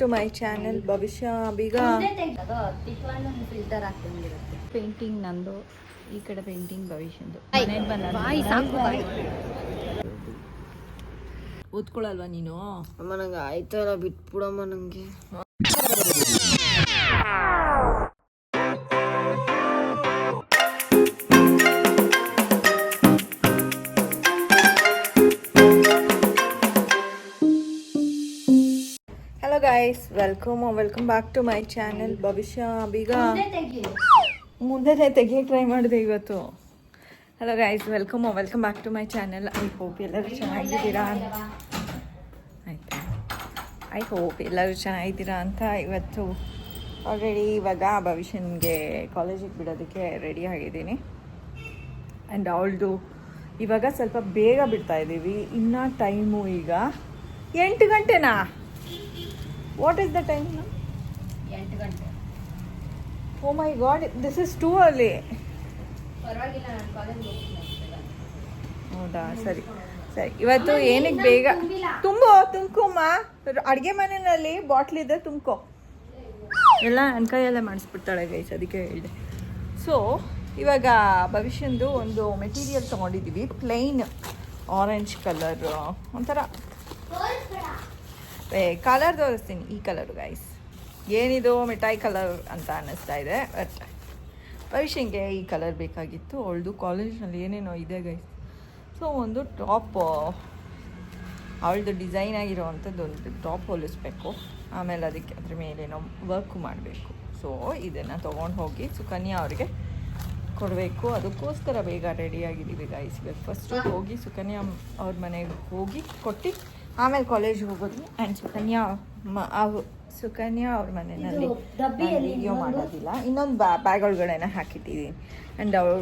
To my channel Bhavishya ಬೀಗ filter ಹಾಕೊಂಡಿರುತ್ತೆ. Painting ನಂದು, ಈ ಕಡೆ ಪೇಂಟಿಂಗ್ ಭವಿಷ್ಯಂದು. ಓದ್ಕೊಳಲ್ವಾ ನೀನು? ಅಮ್ಮ ನಂಗೆ ಆಯ್ತಲ್ಲ, ಬಿಟ್ಬಿಡಮ್ಮ ನಂಗೆ. Hello guys, welcome back to my channel Bhavishya ಬೀಗ. ಮುಂದೆನೇ ತೆಗಿಯಕ್ಕೆ ಟ್ರೈ ಮಾಡಿದೆ ಇವತ್ತು. Hello guys, welcome back to my channel. I hope ಎಲ್ಲರೂ ಚೆನ್ನಾಗಿದ್ದೀರಾ ಆಯಿತಾ? ಐ ಹೋಪ್ ಎಲ್ಲರೂ ಚೆನ್ನಾಗಿದ್ದೀರಾ ಅಂತ. ಇವತ್ತು ಆಲ್ರೆಡಿ ಇವಾಗ ಭವಿಷ್ಯನಿಗೆ ಕಾಲೇಜಿಗೆ ಬಿಡೋದಕ್ಕೆ ರೆಡಿ ಆಗಿದ್ದೀನಿ. ಆ್ಯಂಡ್ ಅವಳದು ಇವಾಗ ಸ್ವಲ್ಪ ಬೇಗ ಬಿಡ್ತಾ ಇದ್ದೀವಿ. ಇನ್ನು ಟೈಮು ಈಗ 8 ಗಂಟೆನಾ? What is the time? 8 ಗಂಟೆ. Oh my God, this is too early. ಪರವಾಗಿಲ್ಲ, ನಾನು ಕಾಲೇಜ್ಗೆ ಹೋಗ್ತೀನಿ. ಹೌದಾ? ಸರಿ. ಇವತ್ತು ಏನಕ್ಕೆ ಬೇಗ ತುಂಬ್ಕೊಮ್ಮ. ಅಡುಗೆ ಮನೆಯಲ್ಲಿ ಬಾಟ್ಲಿದೆ, ತುಂಬ್ಕೊ. ಎಲ್ಲ ನನ್ನ ಕೈಯಲ್ಲೇ ಮಾಡಿಸ್ಬಿಡ್ತಾಳೆ ಗೈಸ್, ಅದಕ್ಕೆ ಹೇಳಿದೆ. ಸೊ ಇವಾಗ ಭವಿಷ್ಯಂದು ಒಂದು ಮೆಟೀರಿಯಲ್ ತೊಗೊಂಡಿದ್ದೀವಿ, ಪ್ಲೈನ್ ಆರೆಂಜ್ ಕಲರ್, ಒಂಥರ ಕಲರ್ ತೋರಿಸ್ತೀನಿ. ಈ ಕಲರು ಗೈಸ್, ಏನಿದು ಮಿಠಾಯಿ ಕಲರ್ ಅಂತ ಅನ್ನಿಸ್ತಾ ಇದೆ, ಬಟ್ ಭವಿಷ್ಯಂಗೆ ಈ ಕಲರ್ ಬೇಕಾಗಿತ್ತು. ಅವಳದು ಕಾಲೇಜ್ನಲ್ಲಿ ಏನೇನೋ ಇದೆ ಗೈಸ್. ಸೊ ಒಂದು ಟಾಪ್, ಅವಳದು ಡಿಸೈನ್ ಆಗಿರೋವಂಥದ್ದು ಒಂದು ಟಾಪ್ ಹೊಲಿಸ್ಬೇಕು. ಆಮೇಲೆ ಅದಕ್ಕೆ ಅದ್ರ ಮೇಲೇನೋ ವರ್ಕು ಮಾಡಬೇಕು. ಸೊ ಇದನ್ನು ತೊಗೊಂಡು ಹೋಗಿ ಸುಕನ್ಯಾ ಅವ್ರಿಗೆ ಕೊಡಬೇಕು. ಅದಕ್ಕೋಸ್ಕರ ಬೇಗ ರೆಡಿಯಾಗಿದ್ದೀವಿ ಗೈಸ್. ಇವಾಗ ಫಸ್ಟು ಹೋಗಿ ಸುಕನ್ಯಾ ಅವ್ರ ಮನೆಗೆ ಹೋಗಿ ಕೊಟ್ಟು ಆಮೇಲೆ ಕಾಲೇಜ್ಗೆ ಹೋಗೋದು. ಆ್ಯಂಡ್ ಸುಕನ್ಯಾ ಅವ್ರ ಮನೆಯಲ್ಲಿ ವಿಡಿಯೋ ಮಾಡೋದಿಲ್ಲ, ಇನ್ನೊಂದು ಬ್ಯಾಗ್ ಒಳಗಡೆನ ಹಾಕಿಟ್ಟಿದ್ದೀನಿ. ಆ್ಯಂಡ್ ಅವ್ರ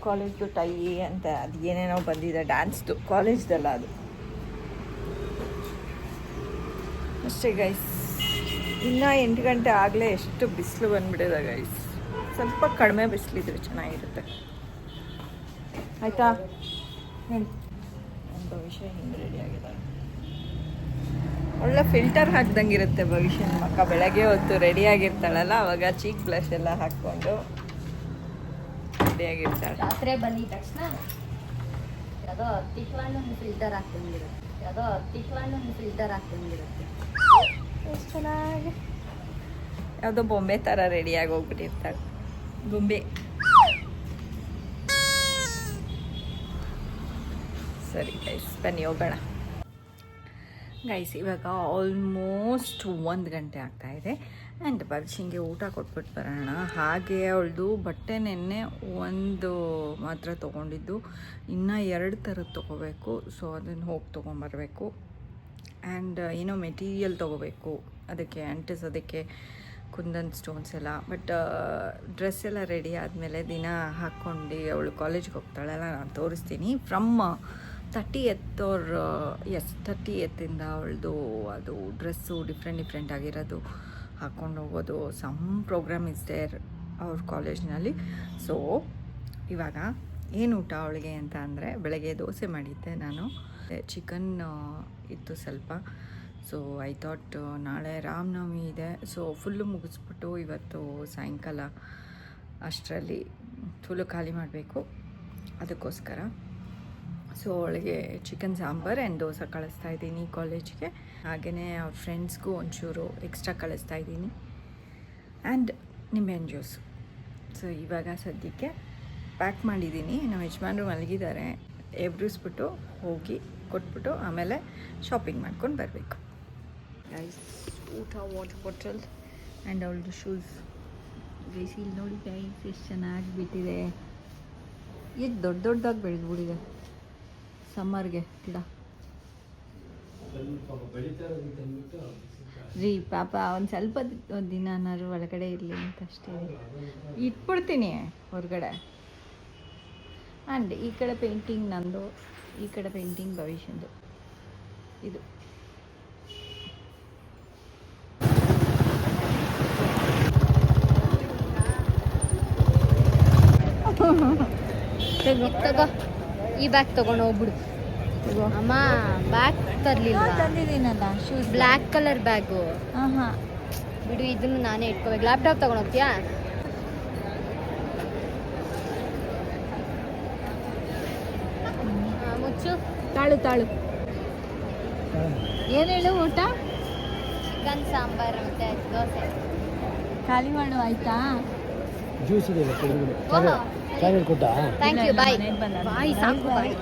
ಕಾಲೇಜ್ದು ಟೈ ಅಂತ ಅದು ಏನೇನೋ ಬಂದಿದೆ, ಡ್ಯಾನ್ಸ್ದು ಕಾಲೇಜ್ದಲ್ಲ ಅದು ಅಷ್ಟೇ ಗೈಸ್. ಇನ್ನೂ 8 ಗಂಟೆ ಆಗಲೇ ಎಷ್ಟು ಬಿಸಿಲು ಬಂದುಬಿಟ್ಟಿದೆ ಗೈಸ್. ಸ್ವಲ್ಪ ಕಡಿಮೆ ಬಿಸಿಲಿದ್ರೆ ಚೆನ್ನಾಗಿರುತ್ತೆ ಆಯಿತಾ? ಹೇಳಿ. ಭವಿಷ್ಯ ಹಿಂಗೆ ರೆಡಿಯಾಗಿದ್ದಾರೆ. ಒಳ್ಳೆ ಫಿಲ್ಟರ್ ಹಾಕ್ದಂಗಿರುತ್ತೆ ಭವಿಷ್ಯನ ಮಕ್ಕ. ಬೆಳಗ್ಗೆ ಹೊತ್ತು ರೆಡಿಯಾಗಿರ್ತಾಳಲ್ಲ, ಅವಾಗ ಚೀಕ್ ಬ್ಲಷ್ ಎಲ್ಲ ಹಾಕ್ಕೊಂಡು ರೆಡಿಯಾಗಿರ್ತಾಳೆ. ರಾತ್ರಿ ಬಂದಿದ ತಕ್ಷಣ ಯಾವುದೋ ಫಿಲ್ಟರ್ ಹಾಕ್ಕೊಂಡಿರುತ್ತೆ. ಎಷ್ಟು ಚೆನ್ನಾಗಿ ಯಾವುದೋ ಬೊಂಬೆ ಥರ ರೆಡಿಯಾಗಿ ಹೋಗ್ಬಿಟ್ಟಿರ್ತಾಳೆ. ಬೊಂಬೆ. ಸರಿ ಗೈಸ್, ಬನ್ನಿ ಹೋಗೋಣ ಗೈಸ್. ಇವಾಗ ಆಲ್ಮೋಸ್ಟ್ 1 ಗಂಟೆ ಆಗ್ತಾಯಿದೆ. ಆ್ಯಂಡ್ ಭವಿಷ್ಯಂಗೆ ಊಟ ಕೊಟ್ಬಿಟ್ಟು ಬರೋಣ. ಹಾಗೆ ಅವಳದು ಬಟ್ಟೆ ನೆನ್ನೆ ಒಂದು ಮಾತ್ರ ತೊಗೊಂಡಿದ್ದು, ಇನ್ನೂ 2 ಥರದ್ದು ತೊಗೋಬೇಕು. ಸೊ ಅದನ್ನು ಹೋಗಿ ತೊಗೊಂಬರ್ಬೇಕು. ಆ್ಯಂಡ್ ಏನೋ ಮೆಟೀರಿಯಲ್ ತೊಗೋಬೇಕು ಅದಕ್ಕೆ ಅಂಟಿಸೋದಕ್ಕೆ, ಕುಂದನ್ ಸ್ಟೋನ್ಸ್ ಎಲ್ಲ. ಬಟ್ ಡ್ರೆಸ್ ಎಲ್ಲ ರೆಡಿ ಆದಮೇಲೆ ದಿನ ಹಾಕ್ಕೊಂಡು ಅವಳು ಕಾಲೇಜ್ಗೆ ಹೋಗ್ತಾಳಲ್ಲ, ನಾನು ತೋರಿಸ್ತೀನಿ. ಫ್ರಮ್ 30th or 30th ಅವಳದು ಅದು ಡ್ರೆಸ್ಸು ಡಿಫ್ರೆಂಟ್ ಆಗಿರೋದು ಹಾಕ್ಕೊಂಡು ಹೋಗೋದು. ಸಮ್ ಪ್ರೋಗ್ರಾಮ್ ಇಸ್ ದೇರ್ ಅವ್ರ ಕಾಲೇಜ್ನಲ್ಲಿ. ಸೊ ಇವಾಗ ಏನು ಊಟ ಅವಳಿಗೆ ಅಂತ ಅಂದರೆ, ಬೆಳಗ್ಗೆ ದೋಸೆ ಮಾಡಿದ್ದೆ ನಾನು, ಚಿಕನ್ ಇತ್ತು ಸ್ವಲ್ಪ. ಸೊ ಐ ಥಾಟ್ ನಾಳೆ ರಾಮನವಮಿ ಇದೆ, ಸೊ ಫುಲ್ಲು ಮುಗಿಸ್ಬಿಟ್ಟು ಇವತ್ತು ಸಾಯಂಕಾಲ ಅಷ್ಟರಲ್ಲಿ ಫುಲ್ಲು ಖಾಲಿ ಮಾಡಬೇಕು. ಅದಕ್ಕೋಸ್ಕರ ಸೊ ಅವಳಿಗೆ ಚಿಕನ್ ಸಾಂಬಾರ್ ಆ್ಯಂಡ್ ದೋಸೆ ಕಳಿಸ್ತಾ ಇದ್ದೀನಿ ಕಾಲೇಜ್ಗೆ. ಹಾಗೆಯೇ ಅವ್ರ ಫ್ರೆಂಡ್ಸ್ಗೂ ಒಂಚೂರು ಎಕ್ಸ್ಟ್ರಾ ಕಳಿಸ್ತಾ ಇದ್ದೀನಿ, ಆ್ಯಂಡ್ ನಿಂಬೆಹಣ್ಣು ಜ್ಯೂಸು. ಸೊ ಇವಾಗ ಸದ್ಯಕ್ಕೆ ಪ್ಯಾಕ್ ಮಾಡಿದ್ದೀನಿ. ನಮ್ಮ ಯಜಮಾನರು ಮಲಗಿದ್ದಾರೆ, ಎಬ್ರಿಸ್ಬಿಟ್ಟು ಹೋಗಿ ಕೊಟ್ಬಿಟ್ಟು ಆಮೇಲೆ ಶಾಪಿಂಗ್ ಮಾಡ್ಕೊಂಡು ಬರಬೇಕು ಗೈಸ್. ಊಟ, ವಾಟರ್ ಬಾಟಲ್ ಆ್ಯಂಡ್ ಅವಳದು ಶೂಸ್ ಗೈಸ್. ಇಲ್ಲಿ ನೋಡಿ ಗೈಸ್, ಎಷ್ಟು ಚೆನ್ನಾಗಿ ಬಿಟ್ಟಿದೆ. ಎಷ್ಟು ದೊಡ್ಡದಾಗಿ ಬೆಳೆದ್ಬಿಟ್ಟಿದೆ ಸಮ್ಮರ್ಗೆ ಗಿಡ ರೀ. ಪಾಪ ಒಂದು ಸ್ವಲ್ಪ ದಿನನಾದ್ರು ಒಳಗಡೆ ಇರಲಿ ಅಂತ ಅಷ್ಟೇ ಇಟ್ಬಿಡ್ತೀನಿ ಹೊರಗಡೆ. ಆ್ಯಂಡ್ ಈ ಕಡೆ ಪೇಂಟಿಂಗ್ ನಂದು, ಈ ಕಡೆ ಪೇಂಟಿಂಗ್ ಭವಿಷ್ಯಂದು. ಇದು ತಗೋ, ಈ ಬ್ಯಾಗ್ ತಗೊಂಡು ಹೋಗ್ಬಿಡು. ಅಮ್ಮ ಬ್ಯಾಗ್ ತರಲಿಲ್ಲ. ತಂದಿದ್ದೀನಲ್ಲ ಶೂಸ್, ಬ್ಲ್ಯಾಕ್ ಕಲರ್ ಬ್ಯಾಗು. ಹಾಂ ಬಿಡು, ಇದನ್ನು ನಾನೇ ಇಟ್ಕೋಬೇಕು. ಲ್ಯಾಪ್ಟಾಪ್ ತಗೊಂಡೋಗ್ತೀಯಾ? ಮುಚ್ಚು. ತಾಳು ತಾಳು. ಏನು ಹೇಳು ಊಟ? ಚಿಕನ್ ಸಾಂಬಾರ್ ಮತ್ತೆ ದೋಸೆ. ಖಾಲಿ ಮಾಡು ಆಯ್ತಾ? ಜ್ಯೂಸ್ ಇದೆ ಕೊಟ್ಟ. Thank you. Bye bye. ಸಾಕು ಬಾಯ್.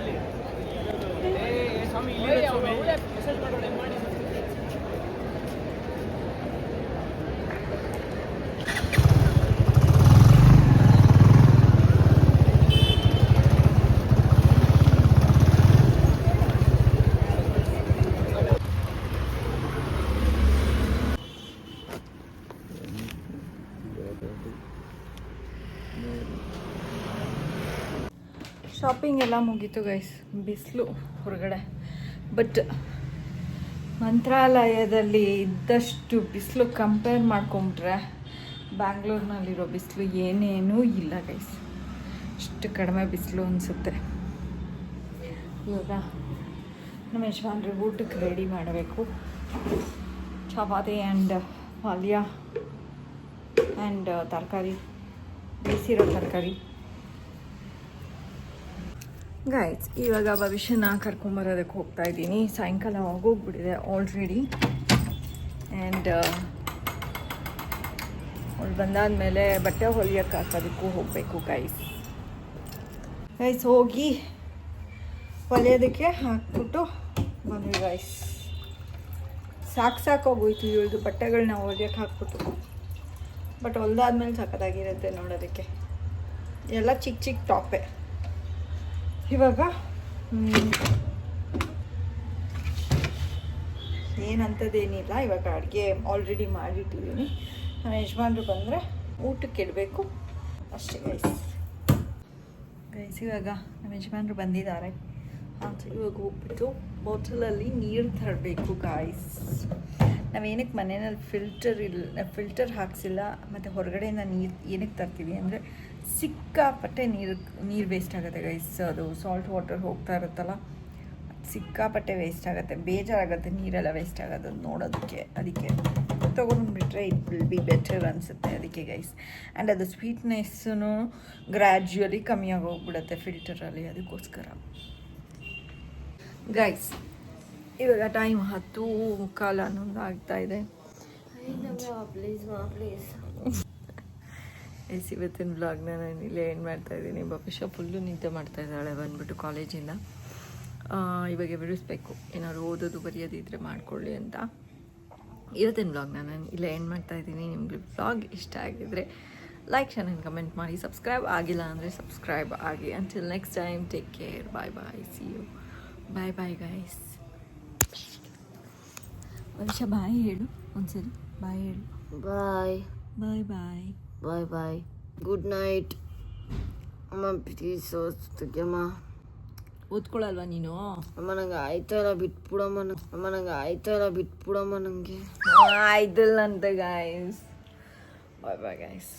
ಶಾಪಿಂಗ್ ಎಲ್ಲ ಮುಗೀತು ಗೈಸ್. ಬಿಸಿಲು ಹೊರಗಡೆ, ಬಟ್ ಮಂತ್ರಾಲಯದಲ್ಲಿ ಇದ್ದಷ್ಟು ಬಿಸಿಲು ಕಂಪೇರ್ ಮಾಡ್ಕೊಂಬಿಟ್ರೆ ಬ್ಯಾಂಗ್ಳೂರ್ನಲ್ಲಿರೋ ಬಿಸಿಲು ಏನೇನೂ ಇಲ್ಲ ಗೈಸ್. ಅಷ್ಟು ಕಡಿಮೆ ಬಿಸಿಲು ಅನಿಸುತ್ತೆ. ಇವಾಗ ನಮ್ಮ ಯಜಮಾನ್ರಿಗೆ ಊಟಕ್ಕೆ ರೆಡಿ ಮಾಡಬೇಕು. ಚಪಾತಿ ಆ್ಯಂಡ್ ಪಲ್ಯ ಆ್ಯಂಡ್ ತರಕಾರಿ, ಬೇಯಿಸಿರೋ ತರಕಾರಿ. ಗೈಸ್, ಇವಾಗ ಭವಿಷ್ಯನ ಕರ್ಕೊಂಬರೋದಕ್ಕೆ ಹೋಗ್ತಾ ಇದ್ದೀನಿ. ಸಾಯಂಕಾಲ ಆಗೋಗ್ಬಿಟ್ಟಿದೆ ಆಲ್ರೆಡಿ. ಆ್ಯಂಡ್ ಅವಳು ಬಂದಾದಮೇಲೆ ಬಟ್ಟೆ ಹೊಲಿಯೋಕ್ಕೆ ಹಾಕೋದಕ್ಕೂ ಹೋಗಬೇಕು ಗೈಸ್. ಹೋಗಿ ಹೊಲಿಯೋದಕ್ಕೆ ಹಾಕ್ಬಿಟ್ಟು ಬಂದ್ವಿ ಗೈಸ್. ಸಾಕಾಗೋಯ್ತು ಇವಳದು ಬಟ್ಟೆಗಳನ್ನ ಹೊಲಿಯೋಕ್ಕೆ ಹಾಕ್ಬಿಟ್ಟು. ಬಟ್ ಹೊಲ್ದಾದ್ಮೇಲೆ ಸಖತ್ತಾಗಿರುತ್ತೆ ನೋಡೋದಕ್ಕೆ. ಎಲ್ಲ ಚಿಕ್ಕ ಚಿಕ್ಕ ಟಾಪೆ. ಇವಾಗ ಏನಂಥದ್ದೇನಿಲ್ಲ. ಇವಾಗ ಅಡುಗೆ ಆಲ್ರೆಡಿ ಮಾಡಿಟ್ಟಿದ್ದೀನಿ. ನಮ್ಮ ಯಜಮಾನ್ರು ಬಂದರೆ ಊಟಕ್ಕೆ ಇಡಬೇಕು ಅಷ್ಟೇ ಗೈಸ್. ಇವಾಗ ನಮ್ಮ ಯಜಮಾನ್ರು ಬಂದಿದ್ದಾರೆ. ಇವಾಗ ಹೋಗ್ಬಿಟ್ಟು ಬಾಟಲಲ್ಲಿ ನೀರು ತರಬೇಕು ಗಾಯ್ಸ್. ನಾವೇನಕ್ಕೆ ಮನೆಯಲ್ಲಿ ಫಿಲ್ಟರ್ ಹಾಕ್ಸಿಲ್ಲ ಮತ್ತು ಹೊರಗಡೆಯಿಂದ ನೀರು ಏನಕ್ಕೆ ತರ್ತೀವಿ ಅಂದರೆ ಸಿಕ್ಕಾಪಟ್ಟೆ ನೀರು ವೇಸ್ಟ್ ಆಗುತ್ತೆ ಗೈಸ್. ಅದು ಸಾಲ್ಟ್ ವಾಟರ್ ಹೋಗ್ತಾ ಇರುತ್ತಲ್ಲ, ಸಿಕ್ಕಾಪಟ್ಟೆ ವೇಸ್ಟ್ ಆಗುತ್ತೆ. ಬೇಜಾರಾಗುತ್ತೆ ನೀರೆಲ್ಲ ವೇಸ್ಟ್ ಆಗೋದು ನೋಡೋದಕ್ಕೆ. ಅದಕ್ಕೆ ತೊಗೊಂಡ್ಬಿಟ್ರೆ ಇಟ್ ವಿಲ್ ಬಿ ಬೆಟರ್ ಅನಿಸುತ್ತೆ ಅದಕ್ಕೆ ಗೈಸ್. ಆ್ಯಂಡ್ ಅದು ಸ್ವೀಟ್ನೆಸ್ಸೂ ಗ್ರ್ಯಾಜುಯಲಿ ಕಮ್ಮಿ ಆಗೋಗ್ಬಿಡುತ್ತೆ ಫಿಲ್ಟರಲ್ಲಿ. ಅದಕ್ಕೋಸ್ಕರ ಗೈಸ್ ಇವಾಗ ಟೈಮ್ 10:15 ಆಗ್ತಾಯಿದೆ. ಇವತ್ತಿನ ವ್ಲಾಗ್ನ ನಾನು ಇಲ್ಲೇ ಏನು ಮಾಡ್ತಾಯಿದ್ದೀನಿ. ಭವಿಷ್ಯ ಫುಲ್ಲು ನಿದ್ದೆ ಮಾಡ್ತಾಯಿದ್ದಾಳೆ ಬಂದ್ಬಿಟ್ಟು ಕಾಲೇಜಿಂದ. ಇವಾಗ ಬಿಡಿಸ್ಬೇಕು, ಏನಾದ್ರು ಓದೋದು ಬರೆಯೋದಿದ್ರೆ ಮಾಡ್ಕೊಳ್ಳಿ ಅಂತ. ಇವತ್ತಿನ ವ್ಲಾಗ್ನ ನಾನು ಇಲ್ಲೇ ಏನು ಮಾಡ್ತಾಯಿದ್ದೀನಿ. ನಿಮಗೆ ವ್ಲಾಗ್ ಇಷ್ಟ ಆಗಿದ್ರೆ ಲೈಕ್, ಶೇರ್ ಆ್ಯಂಡ್ ಕಮೆಂಟ್ ಮಾಡಿ. ಸಬ್ಸ್ಕ್ರೈಬ್ ಆಗಿಲ್ಲ ಅಂದರೆ ಸಬ್ಸ್ಕ್ರೈಬ್ ಆಗಿ. Until next time, take care. Bye bye. See you. Bye bye guys. Bhavishya bye ಹೇಳು ಒಂದ್ಸರಿ. ಬಾಯ್ ಹೇಳು. Bye bye bye bye bye. Good night ಅಮ್ಮ. ಪ್ಲೀಸ್ ಓದ್ತಿದ್ಯಮ್ಮ. ಓದ್ಕೊಳಲ್ವಾ ನೀನು? ಅಮ್ಮ ನಂಗೆ ಆಯ್ತಾರ ಬಿಟ್ಬಿಡಮ್ಮ. ಅಮ್ಮ ನಂಗೆ ಆಯ್ತಾರ ಬಿಟ್ಬಿಡಮ್ಮ. ನನಗೆ ಆಯ್ತಲ್ಲ ಅಂತ ಗಾಯ್ಸ್. ಬಾಯ್ ಬಾಯ್ ಗೈಸ್.